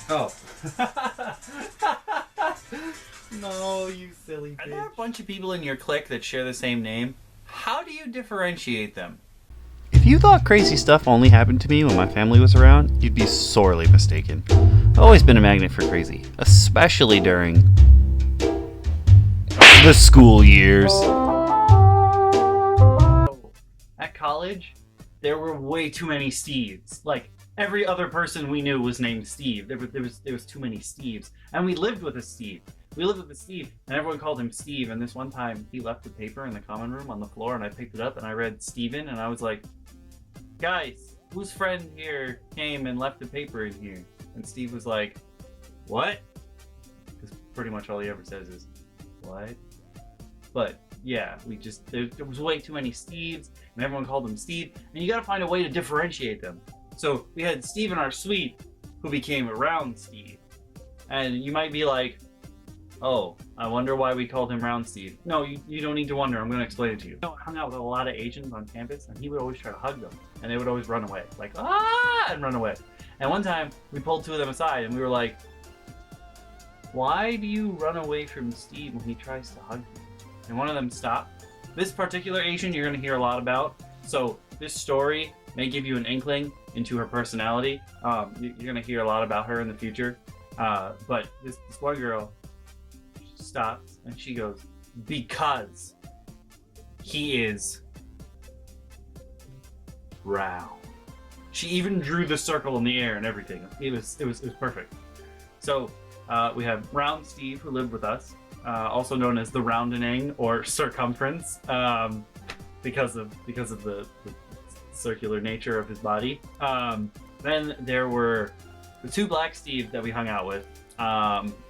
Oh. No, you silly bitch. Are there a bunch of people in your clique that share the same name? How do you differentiate them? If you thought crazy stuff only happened to me when my family was around, you'd be sorely mistaken. I've always been a magnet for crazy, especially during the school years. At college, there were way too many Steves. Like, every other person we knew was named Steve. There was too many Steves. And we lived with a Steve. We lived with a Steve, and everyone called him Steve. And this one time, he left the paper in the common room on the floor, and I picked it up, and I read Steven, and I was like, guys, whose friend here came and left the paper in here? And Steve was like, what? Because pretty much all he ever says is, what? But yeah, there was way too many Steves, and everyone called him Steve, and you gotta find a way to differentiate them. So we had Steve in our suite, who became a Round Steve. And you might be like, oh, I wonder why we called him Round Steve. No, you don't need to wonder. I'm going to explain it to you. I hung out with a lot of Asians on campus, and he would always try to hug them, and they would always run away. Like, ah, and run away. And one time, we pulled two of them aside, and we were like, why do you run away from Steve when he tries to hug you? And one of them stopped. This particular Asian you're going to hear a lot about, so this story may give you an inkling into her personality. You're going to hear a lot about her in the future. But this one girl stops and she goes, because he is round. She even drew the circle in the air and everything. It was perfect. So we have Round Steve, who lived with us, also known as the Roundening or circumference, because of the circular nature of his body. Then there were the two Black Steve that we hung out with.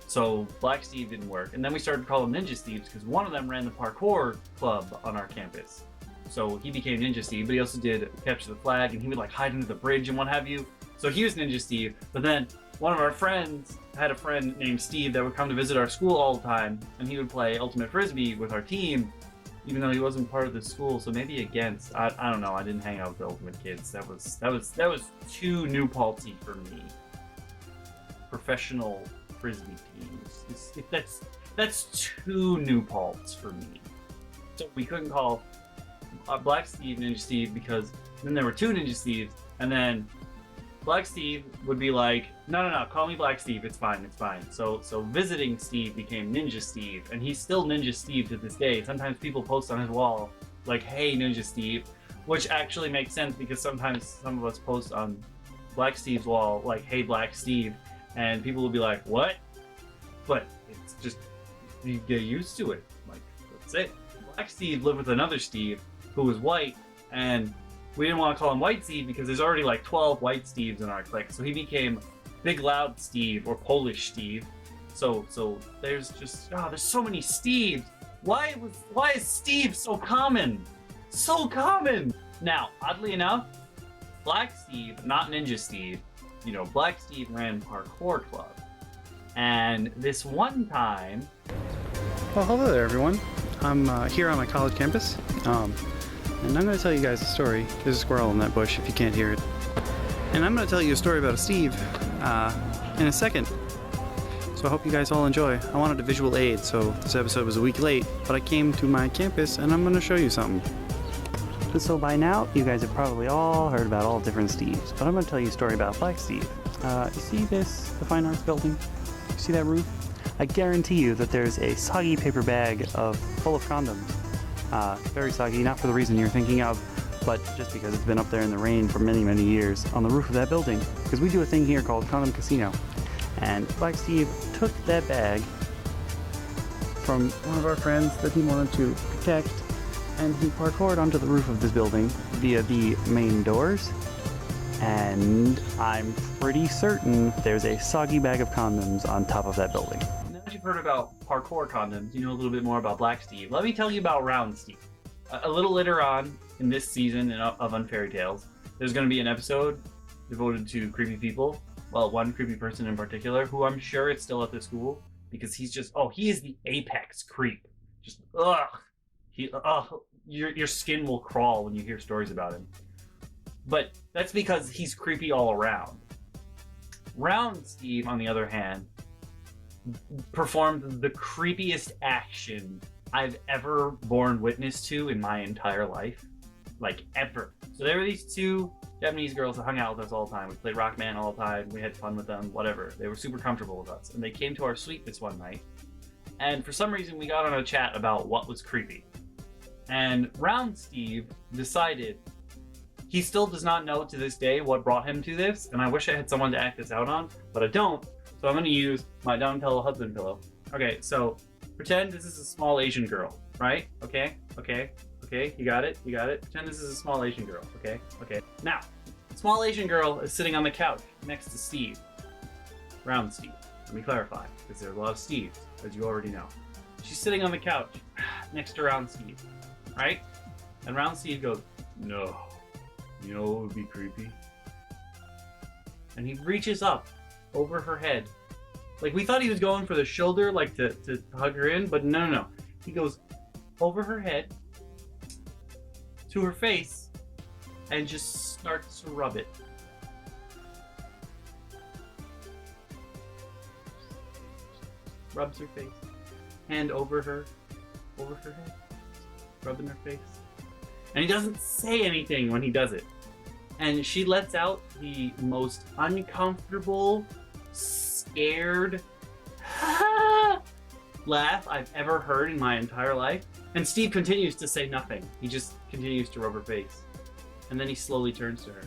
So Black Steve didn't work, and then we started to call them Ninja Steves because one of them ran the parkour club on our campus. So he became Ninja Steve, but he also did Capture the Flag, and he would like hide under the bridge and what have you. So he was Ninja Steve, but then one of our friends had a friend named Steve that would come to visit our school all the time, and he would play Ultimate Frisbee with our team, even though he wasn't part of the school. So maybe against, I don't know. I didn't hang out with the Ultimate kids. That was too New Paltzy for me. Professional Frisbee teams. That's too New Paltz for me. So we couldn't call Black Steve Ninja Steve because then there were two Ninja Steves, and then Black Steve would be like, no, call me Black Steve, it's fine. So Visiting Steve became Ninja Steve, and he's still Ninja Steve to this day. Sometimes people post on his wall, like, hey, Ninja Steve, which actually makes sense because sometimes some of us post on Black Steve's wall, like, hey, Black Steve, and people will be like, what? But it's just, you get used to it. Like, that's it. Black Steve lived with another Steve who was white, and we didn't want to call him White Steve because there's already like 12 White Steves in our clique. So he became Big Loud Steve or Polish Steve. So there's just, there's so many Steves. Why is Steve so common? So common! Now, oddly enough, Black Steve, not Ninja Steve, Black Steve ran Parkour Club. And this one time... Well, hello there, everyone. I'm here on my college campus, and I'm going to tell you guys a story. There's a squirrel in that bush, if you can't hear it. And I'm going to tell you a story about a Steve in a second. So I hope you guys all enjoy. I wanted a visual aid, so this episode was a week late, but I came to my campus, and I'm going to show you something. So by now, you guys have probably all heard about all different Steves, but I'm going to tell you a story about Black Steve. You see this, the Fine Arts building? You see that roof? I guarantee you that there's a soggy paper bag full of condoms. Very soggy, not for the reason you're thinking of, but just because it's been up there in the rain for many, many years on the roof of that building. Because we do a thing here called Condom Casino. And Black Steve took that bag from one of our friends that he wanted to protect, and he parkoured onto the roof of this building via the main doors, and I'm pretty certain there's a soggy bag of condoms on top of that building. Now that you've heard about parkour condoms, you know a little bit more about Black Steve. Let me tell you about Round Steve. A little later on in this season of Unfairy Tales, there's going to be an episode devoted to creepy people. Well, one creepy person in particular, who I'm sure is still at the school, because he's just, he is the apex creep. Just, your skin will crawl when you hear stories about him. But that's because he's creepy all around. Round Steve, on the other hand, performed the creepiest action I've ever borne witness to in my entire life. Like, ever. So there were these two Japanese girls that hung out with us all the time. We played Rock Band all the time. We had fun with them, whatever. They were super comfortable with us. And they came to our suite this one night. And for some reason, we got on a chat about what was creepy. And Round Steve decided he still does not know to this day what brought him to this. And I wish I had someone to act this out on, but I don't. So I'm going to use my Down Pillow husband pillow. Okay, so pretend this is a small Asian girl, right? Okay, you got it? Pretend this is a small Asian girl, okay? Now, small Asian girl is sitting on the couch next to Steve. Round Steve. Let me clarify, because there are a lot of Steves, as you already know. She's sitting on the couch next to Round Steve, right? And Round Steve goes, "No, you know what would be creepy?" And he reaches up over her head. Like, we thought he was going for the shoulder, like to hug her in, but no. He goes over her head to her face and just starts to rub it. Rubs her face. Hand over her head. Rubbing her face. And he doesn't say anything when he does it. And she lets out the most uncomfortable, scared laugh I've ever heard in my entire life. And Steve continues to say nothing. He just continues to rub her face. And then he slowly turns to her.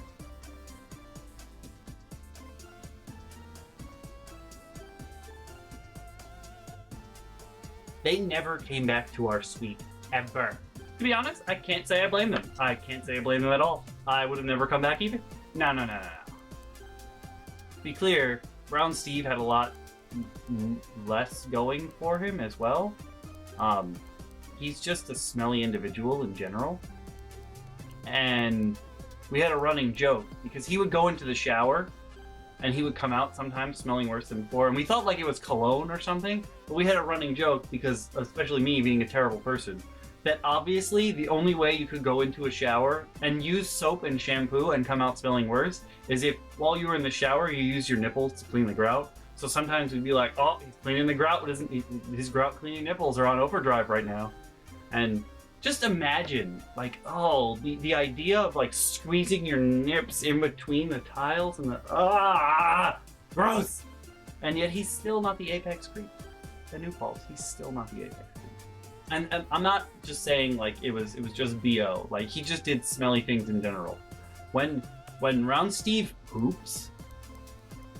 They never came back to our suite, ever. To be honest, I can't say I blame them. I can't say I blame them at all. I would have never come back either. No. To be clear, Brown Steve had a lot less going for him as well. He's just a smelly individual in general. And we had a running joke because he would go into the shower and he would come out sometimes smelling worse than before. And we thought like it was cologne or something, but we had a running joke because, especially me being a terrible person, that obviously the only way you could go into a shower and use soap and shampoo and come out smelling worse is if while you were in the shower you use your nipples to clean the grout. So sometimes we'd be like, oh, he's cleaning the grout, his grout cleaning nipples are on overdrive right now. And just imagine, like, oh, the idea of like squeezing your nips in between the tiles and gross! And yet he's still not the apex creep. The new Pulse, he's still not the apex creep. And I'm not just saying like it was just BO. Like, he just did smelly things in general. When Round Steve poops,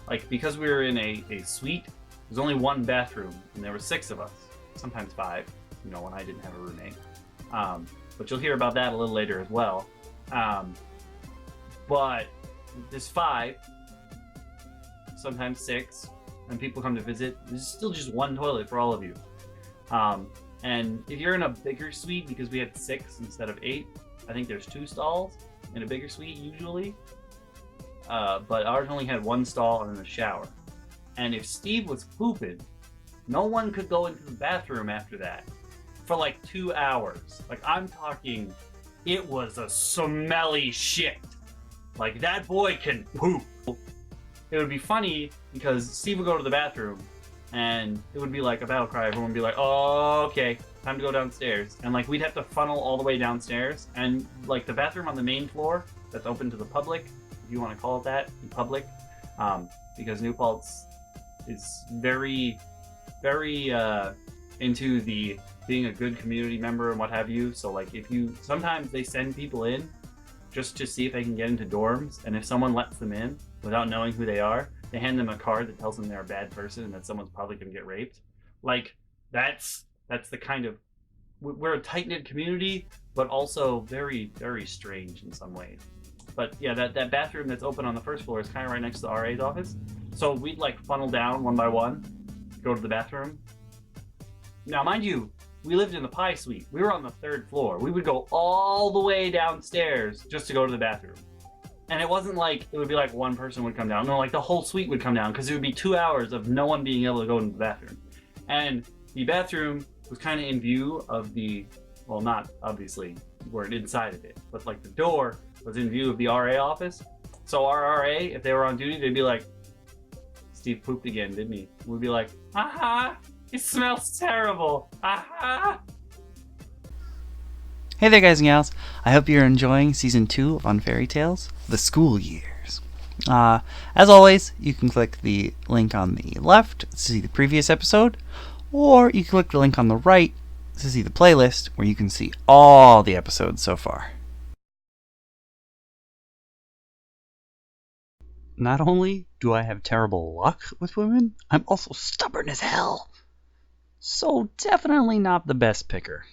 like, because we were in a suite, there's only one bathroom and there were 6 of us, sometimes 5, you know, when I didn't have a roommate. But you'll hear about that a little later as well. But there's 5, sometimes 6, and people come to visit. There's still just one toilet for all of you. And if you're in a bigger suite, because we had 6 instead of 8, I think there's 2 stalls in a bigger suite usually. But ours only had 1 stall and then a shower. And if Steve was pooping, no one could go into the bathroom after that for like 2 hours. Like, I'm talking, it was a smelly shit. Like, that boy can poop. It would be funny because Steve would go to the bathroom and it would be like a battle cry. Everyone would be like, oh, okay, time to go downstairs. And like, we'd have to funnel all the way downstairs. And like, the bathroom on the main floor that's open to the public, if you want to call it that, in public, because New Paltz is very, very into the being a good community member and what have you. So like, sometimes they send people in just to see if they can get into dorms, and if someone lets them in without knowing who they are, they hand them a card that tells them they're a bad person and that someone's probably gonna get raped. Like, that's the kind of, we're a tight-knit community, but also very, very strange in some ways. But yeah, that bathroom that's open on the first floor is kind of right next to the RA's office. So we'd like funnel down one by one, go to the bathroom. Now, mind you, we lived in the Pie Suite. We were on the 3rd floor. We would go all the way downstairs just to go to the bathroom. And it wasn't like it would be like one person would come down. No, like the whole suite would come down because it would be 2 hours of no one being able to go into the bathroom. And the bathroom was kind of in view of the, well, not obviously, we weren't inside of it, but like the door was in view of the RA office. So our RA, if they were on duty, they'd be like, Steve pooped again, didn't he? We'd be like, aha! It smells terrible! Aha! Hey there, guys and gals. I hope you're enjoying Season 2 of Unfairy Tales, The School Years. As always, you can click the link on the left to see the previous episode, or you can click the link on the right to see the playlist where you can see all the episodes so far. Not only do I have terrible luck with women, I'm also stubborn as hell. So definitely not the best picker.